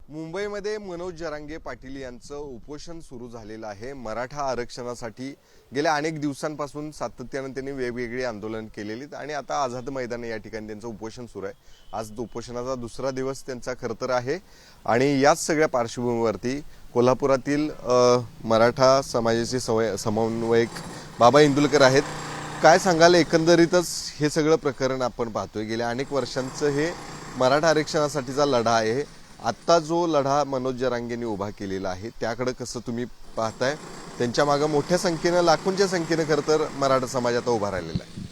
मुंबईमध्ये मनोज जरांगे पाटील यांचं उपोषण सुरू झालेलं आहे। मराठा आरक्षणासाठी गेल्या अनेक दिवसांपासून सातत्याने त्यांनी वेगवेगळी आंदोलन केलेली आणि आता आझाद मैदान या ठिकाणी त्यांचं उपोषण सुरू आहे। आज उपोषणाचा दुसरा दिवस त्यांचा खरं तर आहे आणि याच सगळ्या पार्श्वभूमीवरती कोल्हापुरातील मराठा समाजाचे समन्वयक बाबा इंदुलकर आहेत। काय सांगाल, एकंदरीतच हे सगळं प्रकरण आपण पाहतोय गेल्या अनेक वर्षांचं हे मराठा आरक्षणासाठीचा लढा आहे। आता जो लढा मनोज जरांगेंनी उभा केलेला आहे त्याकडे कसं तुम्ही पाहताय? त्यांच्या मागे मोठ्या संख्येने लाखोंच्या संख्येने खरं तर मराठा समाज आता उभा राहिलेला आहे।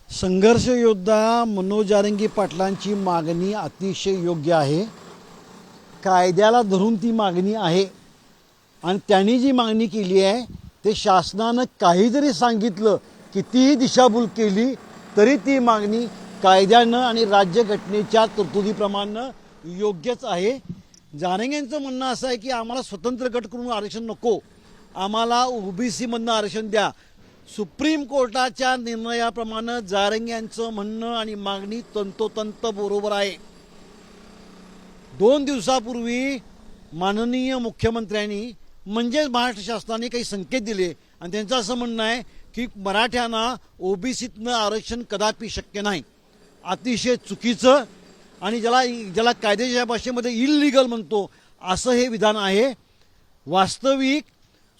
संघर्ष योद्धा मनोज जरांगे पाटलांची मागणी अतिशय योग्य आहे। कायद्याला धरून ती मागणी आहे आणि त्यांनी जी मागणी केली आहे ते शासनानं काही जरी सांगितलं, कितीही दिशाभूल केली तरी ती मागणी कायद्यानं आणि राज्यघटनेच्या तरतुदीप्रमाणे योग्यच आहे। जरांगेंचं म्हणणं असं आहे की आम्हाला स्वतंत्र गट करून आरक्षण नको, आम्हाला ओबीसी मधनं आरक्षण द्या। सुप्रीम कोर्टाच्या निर्णयाप्रमाणे जरांगेंचं म्हणणं आणि मागणी तंतोतंत बरोबर आहे। 2 दिवसापूर्वी माननीय मुख्यमंत्र्यांनी म्हणजे महाराष्ट्र शासनाने काही संकेत दिले आणि त्यांचं असं म्हणणं आहे की मराठ्यांना ओबीसीतनं आरक्षण कदापि शक्य नाही। अतिशय चुकीचं आणि ज्याला कायद्याच्या भाषेमध्ये इल्लीगल म्हणतो असं हे विधान आहे। वास्तविक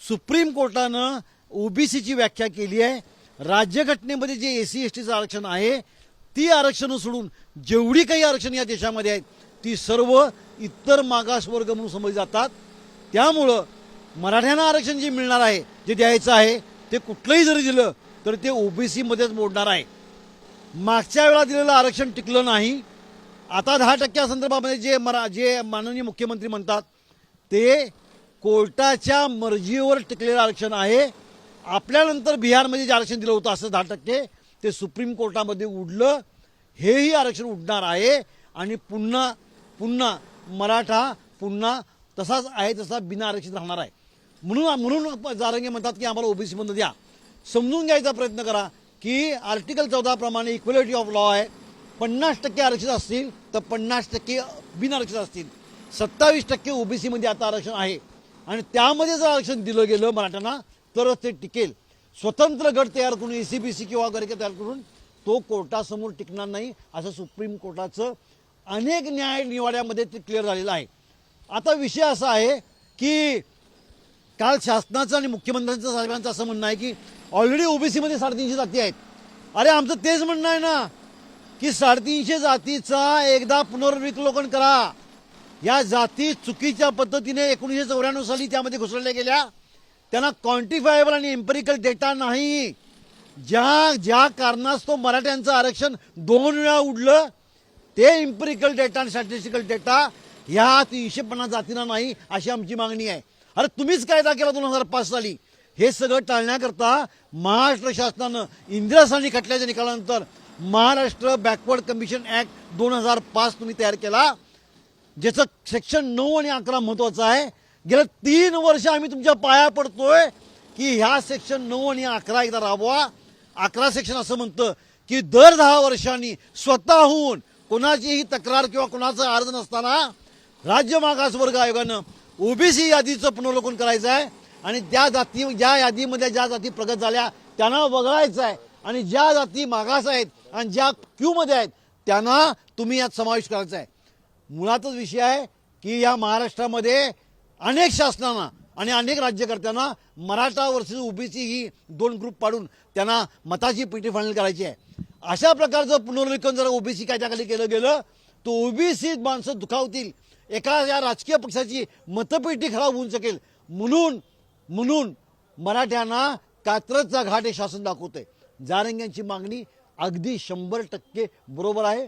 सुप्रीम कोर्टानं ओबीसीची व्याख्या केली आहे। राज्यघटनेमध्ये जे एसी एसटीचं आरक्षण आहे ती आरक्षणं सोडून जेवढी काही आरक्षण या देशामध्ये आहेत ती सर्व इतर मागासवर्ग म्हणून समजली जातात। त्यामुळं मराठ्यांना आरक्षण जे मिळणार आहे, जे द्यायचं आहे ते कुठलंही जरी दिलं तर ते ओबीसीमध्येच मोडणार आहे। मागच्या वेळा दिलेलं आरक्षण टिकलं नाही। आता 10% संदर्भामध्ये जे माननीय मुख्यमंत्री म्हणतात ते कोर्टाच्या मर्जीवर टिकलेलं आरक्षण आहे। आपल्यानंतर बिहारमध्ये जे आरक्षण दिलं होतं असं 10% ते सुप्रीम कोर्टामध्ये उडलं। हेही आरक्षण उडणार आहे आणि पुन्हा मराठा पुन्हा तसाच आहे तसा बिना आरक्षित राहणार आहे। म्हणून जरांगे म्हणतात की आम्हाला ओबीसी मधून द्या। समजून घ्यायचा प्रयत्न करा की आर्टिकल 14 प्रमाणे इक्वलिटी ऑफ लॉ आहे। 50% आरक्षित असतील तर 50% बिनआरक्षित असतील। 27% ओबीसी मध्ये आता आरक्षण आहे आणि त्यामध्ये जर आरक्षण दिलं गेलं मराठ्यांना तरच ते टिकेल। स्वतंत्र गट तयार करून एसीबीसी किंवा वगैरे तयार करून तो कोर्टासमोर टिकणार नाही असं सुप्रीम कोर्टाचं अनेक न्याय निवाड्यामध्ये ते क्लिअर झालेलं आहे। आता विषय असा आहे की काल शासनाचं आणि मुख्यमंत्र्यांचं साहेबांचं असं म्हणणं आहे की ऑलरेडी ओबीसी मध्ये 350 जाती आहेत। अरे आमचं तेच म्हणणं आहे ना की 350 जातीचा एकदा पुनर्विकलोकन करा। या जाती चुकीच्या पद्धतीने 1994 साली त्यामध्ये घुसळल्या गेल्या, त्यांना क्वांटिफायबल आणि एम्पिरिकल डेटा नाही। ज्या कारणास्तव मराठ्यांचं आरक्षण 2 वेळा उडलं ते एम्पिरिकल डेटा आणि स्टॅटिस्टिकल डेटा ह्या 350 जातींना नाही अशी आमची मागणी आहे। अरे तुम्हीच कायदा केला 2005 साली। हे सगळं टाळण्याकरता महाराष्ट्र शासनानं इंदिरा साहनी खटल्याच्या निकालानंतर महाराष्ट्र बॅकवर्ड कमिशन ऍक्ट 2005 तुम्ही तयार केला, ज्याचं सेक्शन 9 आणि 11 महत्वाचं आहे। गेल्या 3 वर्ष आम्ही तुमच्या पाया पडतोय की ह्या सेक्शन 9 आणि 11 एकदा राबवा। 11 सेक्शन असं म्हणतं की दर 10 वर्षांनी स्वतःहून कोणाचीही तक्रार किंवा कोणाचा अर्ज नसताना राज्य मागासवर्ग आयोगानं ओबीसी यादीचं पुनर्वलोकन करायचं आहे आणि ज्या यादीमध्ये ज्या जाती प्रगत झाल्या त्यांना वगळायचं आहे आणि ज्या जाती मागास आहेत आणि ज्या क्यू मध्ये आहेत त्यांना तुम्ही यात समावेश करायचा आहे। मुळातच विषय आहे की या महाराष्ट्रामध्ये अनेक शासनांना आणि अनेक राज्यकर्त्यांना मराठा वर्सेस ओबीसी ही 2 ग्रुप पाडून त्यांना मताची पेटी फायनल करायची आहे। अशा प्रकारचं पुनर्विलोकन जर ओबीसी कायद्याखाली केलं गेलं तर ओबीसी माणसं दुखावतील, एखाद्या राजकीय पक्षाची मतपेटी खराब होऊ शकेल। म्हणून मराठ्यांना कात्रजचा घाट हे शासन दाखवतंय। जरांगेंची मागणी अगदी 100% बरोबर आहे,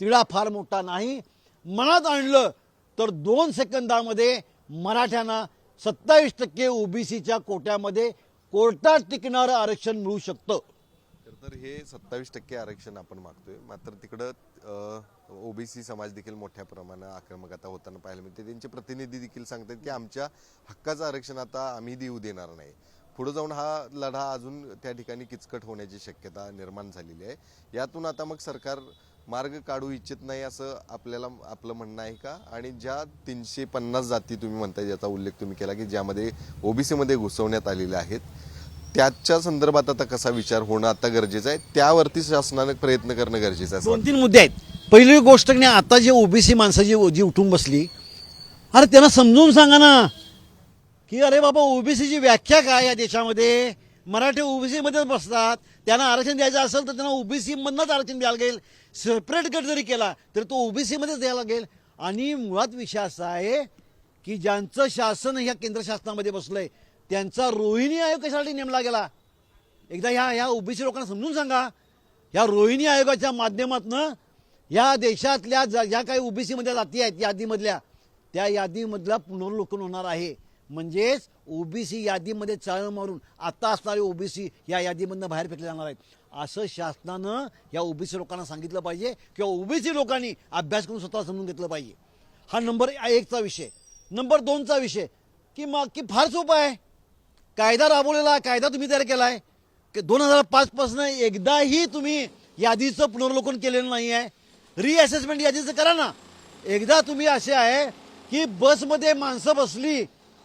तिढा फार मोठा नाही। मनात आणलं तर 2 सेकंदामध्ये मराठ्यांना 27% ओबीसीच्या कोट्यामध्ये कोर्टात टिकणारं आरक्षण मिळू शकतं। तर हे 27% आरक्षण आपण मागतोय, मात्र तिकडं ओबीसी समाज देखील मोठ्या प्रमाणात आक्रमक आता होताना पाहायला मिळते। त्यांचे प्रतिनिधी देखील सांगतात की आमच्या हक्काचं आरक्षण आता आम्ही देऊ देणार नाही। पुढे जाऊन हा लढा अजून त्या ठिकाणी किचकट होण्याची शक्यता निर्माण झालेली आहे। यातून आता मग सरकार मार्ग काढू इच्छित नाही असं आपलं म्हणणं आहे का? आणि ज्या 350 जाती तुम्ही म्हणताय ज्याचा उल्लेख तुम्ही केला की ज्यामध्ये ओबीसी मध्ये घुसवण्यात आलेल्या आहेत, त्याच्या संदर्भात आता कसा विचार होणं आता गरजेचं आहे, त्यावरती शासनाने प्रयत्न करणं गरजेचं आहे? 2-3 मुद्दे आहेत. पहिली गोष्ट की आता जे ओबीसी माणसं जी उठून बसली, अरे त्यांना समजून सांगा ना की अरे बाबा ओबीसीची व्याख्या काय या देशामध्ये. मराठी ओबीसी मध्येच बसतात, त्यांना आरक्षण द्यायचं असेल तर त्यांना ओबीसी मधनंच आरक्षण द्यायला लागेल. सेपरेट गट जरी केला तर तो ओबीसी मध्येच द्यायला लागेल. आणि मुळात विषय असा आहे की ज्यांचं शासन ह्या केंद्र शासनामध्ये बसलंय त्यांचा रोहिणी आयोग कशासाठी नेमला गेला? एकदा ह्या ओबीसी लोकांना समजून सांगा. या रोहिणी आयोगाच्या माध्यमातून या देशातल्या ज्या काही ओबीसी मध्ये जाती आहेत यादीमधल्या, त्या यादीमधला पुनर्लोकन होणार आहे. म्हणजेच ओबीसी यादीमध्ये चाळ मारून आता असणारे ओबीसी या यादीमधनं बाहेर फेकले जाणार आहेत, असं शासनानं या ओबीसी लोकांना सांगितलं पाहिजे किंवा ओबीसी लोकांनी अभ्यास करून स्वतः समजून घेतलं पाहिजे. हा नंबर 1चा विषय. नंबर 2चा विषय की फार सोपा आहे. कायदा राबवलेला, कायदा तुम्ही तयार केलाय. 2005 पासून एकदाही तुम्ही यादीचं पुनर्लोकन केलेलं नाही आहे. रिअसेसमेंट यादीचं करा ना. एकदा तुम्ही असे आहे की बसमध्ये माणसं बसली,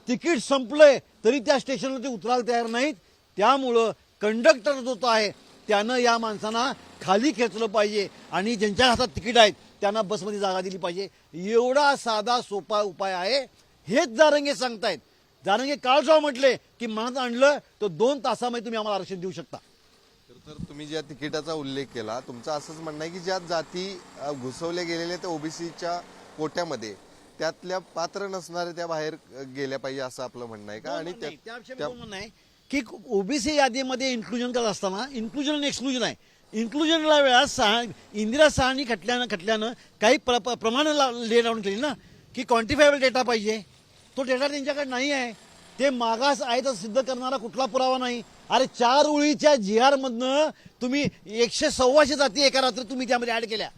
तिकीट संपलंय तरी त्या स्टेशनवरती उतरायला तयार नाहीत. त्यामुळं कंडक्टर जो आहे त्यानं या माणसांना खाली खेचलं पाहिजे आणि ज्यांच्या हातात तिकीट आहेत त्यांना बसमध्ये जागा दिली पाहिजे. एवढा साधा सोपा उपाय आहे. हेच जारंगे सांगतायत. जारंगे काळजाव म्हटले की मनात आणलं तर 2 तासामध्ये तुम्ही आम्हाला आरक्षण देऊ शकता. तर तुम्ही ज्या तिकिटाचा उल्लेख केला, तुमचं असंच म्हणणं आहे की ज्या जाती घुसवल्या गेलेल्या त्या ओबीसीच्या कोट्यामध्ये त्यातल्या पात्र नसणारे त्या बाहेर गेल्या पाहिजे असं आपलं म्हणणं आहे का? आणि म्हणणं आहे की ओबीसी यादीमध्ये इन्क्लुजन करत असताना इन्क्लुजन आणि एक्सक्लुजन आहे. इन्क्लुजनला वेळा इंदिरा सहानी खटल्यानं काही प्रमाण ले लावून केली ना की क्वांटिफायबल डेटा पाहिजे. तो डेटा त्यांच्याकडे नाही आहे. ते मागास आहे तर सिद्ध करणारा कुठला पुरावा नाही. अरे 4 ओळीच्या GR मधनं तुम्ही 100-125 जाती एका रात्री तुम्ही त्यामध्ये ऍड केल्या.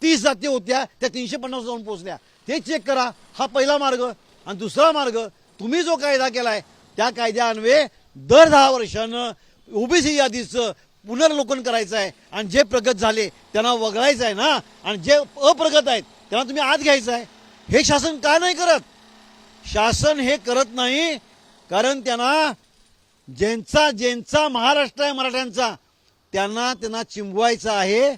30 जाती होत्या, त्या 350 जाऊन पोहोचल्या. ते चेक करा. हा पहिला मार्ग. आणि दुसरा मार्ग, तुम्ही जो कायदा केलाय त्या कायद्यान्वये दर 10 वर्षानं ओबीसी यादीचं पुनर्लोकन करायचं आहे आणि जे प्रगत झाले त्यांना वगळायचं आहे ना, आणि जे अप्रगत आहेत त्यांना तुम्ही आत घ्यायचं आहे. हे शासन का नाही करत? शासन हे करत नाही कारण त्यांना ज्यांचा महाराष्ट्र आहे मराठ्यांचा त्यांना चिंबवायचा आहे.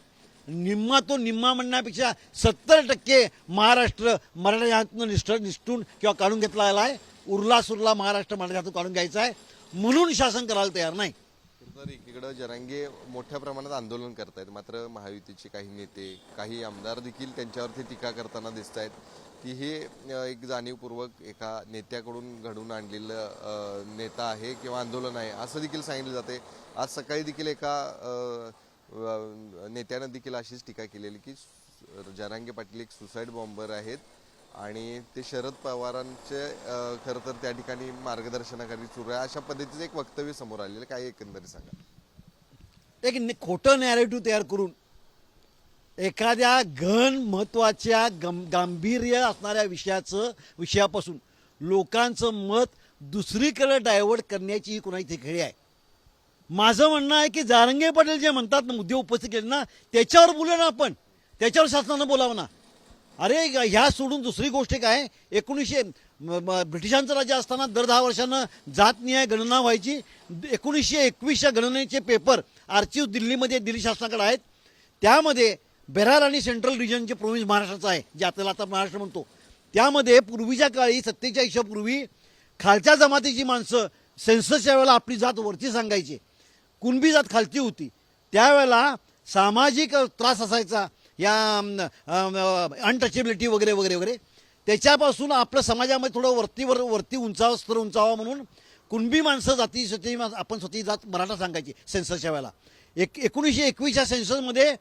निम्मा तो निम्मा म्हणण्यापेक्षा 70% महाराष्ट्र मराठ्याच्या हातून निष्ठून किंवा काढून घेतला आहे. उरला सुरला महाराष्ट्र मराठ्याच्या हातून काढून घ्यायचा आहे म्हणून शासन करायला तयार नाही. तर एकीकडे जरांगे मोठ्या प्रमाणात आंदोलन करतायत, मात्र महायुतीचे काही नेते, काही आमदार देखील त्यांच्यावरती टीका करताना दिसत आहेत की हे एक जाणीवपूर्वक एका नेत्याकडून घडून आणलेलं नेता आहे किंवा आंदोलन आहे असं देखील सांगितलं जाते. आज सकाळी देखील एका नेत्यानं देखील अशीच टीका केलेली की जरांगे पाटील एक सुसाईड बॉम्बर आहेत आणि ते शरद पवारांचे खरं तर त्या ठिकाणी मार्गदर्शनाखाली सुरू आहे, अशा पद्धतीचं एक वक्तव्य समोर आलेलं. काय एकंदरीत सांगा? एक खोटं नॅरेटिव्ह तयार करून एखाद्या घन महत्वाच्या गांभीर्य असणाऱ्या विषयापासून लोकांचं मत दुसरीकडे डायव्हर्ट करण्याची कोणाची खेळी आहे. माझं म्हणणं आहे की जारंगे पाटील जे म्हणतात ना, मुद्दे उपस्थित केले ना, त्याच्यावर बोलू ना आपण, त्याच्यावर शासनानं बोलावं ना. अरे ह्या सोडून दुसरी गोष्ट काय, 1900 ब्रिटिशांचं राज्य असताना दर 10 वर्षानं जातनिहाय गणना व्हायची. 1921च्या गणनेचे पेपर आर्चिव्ह दिल्ली शासनाकडे आहेत. त्यामध्ये बेरार आणि सेंट्रल रिजनचे प्रोव्हिन्स महाराष्ट्राचं आहे, जे आपल्याला आता महाराष्ट्र म्हणतो. त्यामध्ये पूर्वीच्या काळी 47 पूर्वी खालच्या जमातीची माणसं सेन्ससच्या वेळेला आपली जात वरती सांगायची, कुणबी जात खालची होती. त्यावेळेला सामाजिक त्रास असायचा, या अनटचेबिलिटी वगैरे वगैरे वगैरे. त्याच्यापासून आपलं समाजामध्ये थोडं वरती स्तर उंचावा म्हणून कुणबी माणसं जाती आपण स्वतःची जात मराठा सांगायची सेन्ससच्या वेळेला. 1921च्या सेन्ससमध्ये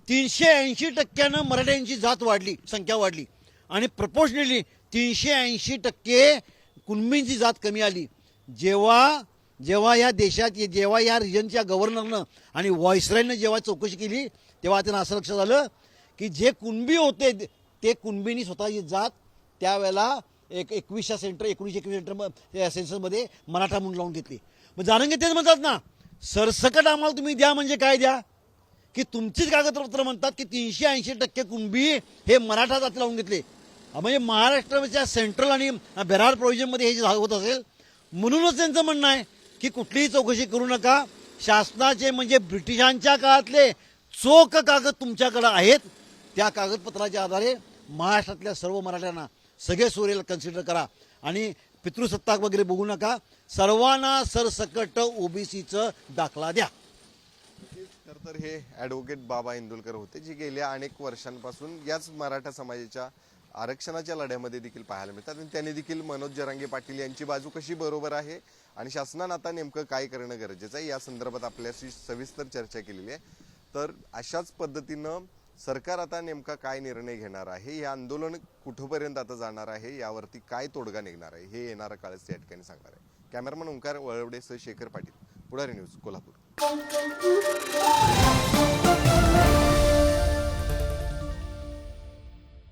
380% मराठ्यांची जात वाढली, संख्या वाढली आणि प्रपोर्शनेटली 380% कुणबींची जात कमी आली. जेव्हा या देशात जेव्हा या रिजनच्या गव्हर्नरनं आणि व्हाईसरॉयनं जेव्हा चौकशी केली तेव्हा त्यांना असं लक्षात आलं की जे कुणबी होते ते कुणबींनी स्वतःची जात त्यावेळेला 19च्या सेन्ससमध्ये मराठा म्हणून लावून घेतली. मग जारंगे तेच म्हणतात ना, सरसकट आम्हाला तुम्ही द्या म्हणजे काय द्या. की तुमचीच कागदपत्र म्हणतात की 380% कुणबी हे मराठा जाती लावून घेतले. म्हणजे महाराष्ट्राच्या सेंट्रल आणि बेरार प्रोव्हिजनमध्ये हे जे होत असेल, म्हणूनच त्यांचं म्हणणं आहे की कुठलीही चौकशी करू नका. शासनाचे म्हणजे ब्रिटिशांच्या काळातले चोख कागद तुमच्याकडे आहेत, त्या कागदपत्राच्या आधारे महाराष्ट्रातल्या सर्व मराठ्यांना सगळे सोयरेला कन्सिडर करा आणि पितृसत्ताक वगैरे बघू नका. सर्वांना सरसकट ओबीसीचं दाखला द्या. तर हे ॲडव्होकेट बाबा इंदुलकर होते, जे गेल्या अनेक वर्षांपासून याच मराठा समाजाच्या आरक्षणाच्या लढ्यामध्ये देखील पाहायला मिळतात आणि त्यांनी देखील मनोज जरांगे पाटील यांची बाजू कशी बरोबर आहे आणि शासनानं आता नेमकं काय करणं गरजेचं आहे या संदर्भात आपल्याशी सविस्तर चर्चा केलेली आहे. तर अशाच पद्धतीनं सरकार आता नेमका काय निर्णय घेणार आहे, हे आंदोलन कुठपर्यंत आता जाणार आहे, यावरती काय तोडगा निघणार आहे, हे येणारा काळच या ठिकाणी सांगणार आहे. कॅमेरामन ओंकार वळवडे सह शेखर पाटील, पुढारी न्यूज, कोल्हापूर.